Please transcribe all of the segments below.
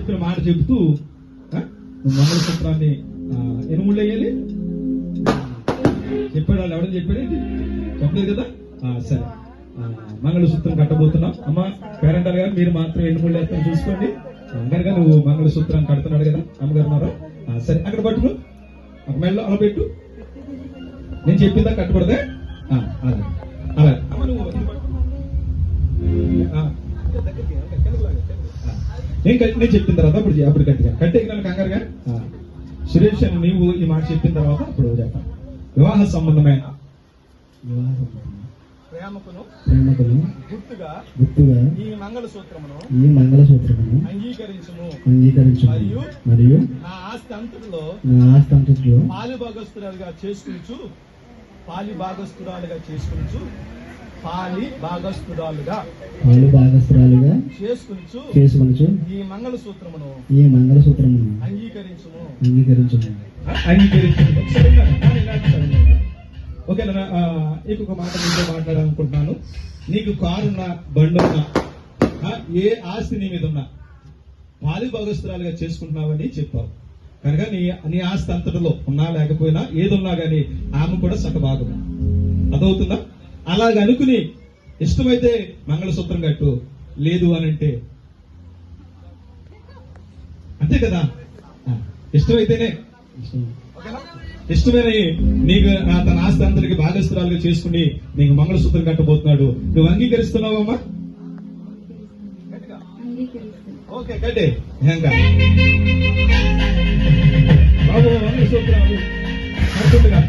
చెప్పిన మాట చెబుతూ నువ్వు మంగళసూత్రాన్ని ఎన్ని ముళ్ళు వేయాలి చెప్పాడు. వాళ్ళు ఎవడని చెప్పాడేంటి చెప్పలేదు కదా. సరే, మంగళసూత్రం కట్టబోతున్నాం. అమ్మ పేరెంటర్ గారు మీరు మాత్రం ఎన్ని ముళ్ళు వేస్తాను చూసుకోండి. అందరిగా నువ్వు మంగళసూత్రాన్ని కడుతున్నాడు కదా అమ్మగారు ఉన్నారా. సరే, అక్కడ పట్టుకు ఒక మెళ్ళలో అలా పెట్టు. నేను చెప్పిందా కట్టకూడదే. అలా అమ్మ నువ్వు నేను చెప్పిన తర్వాత అప్పుడు కట్టే కంగారుగా సురేష్ అని నీవు ఈ మాట చెప్పిన తర్వాత అప్పుడు చెప్పాలి. వివాహ సంబంధమైన ప్రేమకును గుర్తుగా ఈ మంగళసూత్రమును అంగీకరించుము మరియు నా ఆస్తి అంతటిలో పాలి భాగస్తురాలుగా చేసుకుంటూ చేసుకుంటూ ఈ మంగళసూత్రమును అంగీకరించుము. ఓకేనా? ఇంకొక మాట మీతో మాట్లాడాలనుకుంటున్నాను. నీకు కారున్నా బండున్నా ఏ ఆస్తి నీ మీద ఉన్నా పాలి భాగస్తురాలుగా చేసుకుంటున్నావని చెప్పావు కనుక నీ ఆస్తి అంతటిలో ఉన్నా లేకపోయినా ఏదున్నా గానీ ఆమె కూడా సగభాగము. అదవుతుందా? అలాగనుకుని ఇష్టమైతే మంగళసూత్రం కట్టు, లేదు అని అంటే అంతే కదా. ఇష్టమైతేనే ఇష్టమైన నీకు తన ఆస్తి అందరికి భాగస్థురాలుగా చేసుకుని నీకు మంగళసూత్రం కట్టబోతున్నాడు. నువ్వు అంగీకరిస్తున్నావమ్మా? ఓకే కట్టే బాబు మంగళసూత్రాలు కడుతుండగా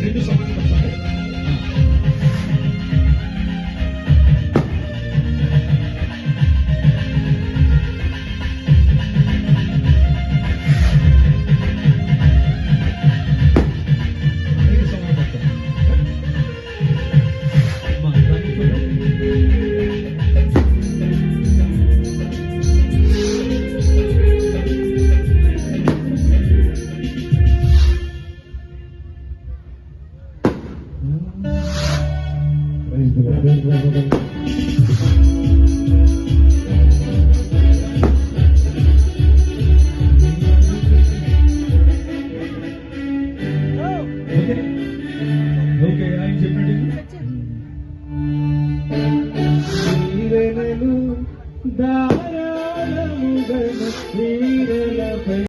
రెండు సమానపరచాలి. ఓకే ఆయన చెప్పండి.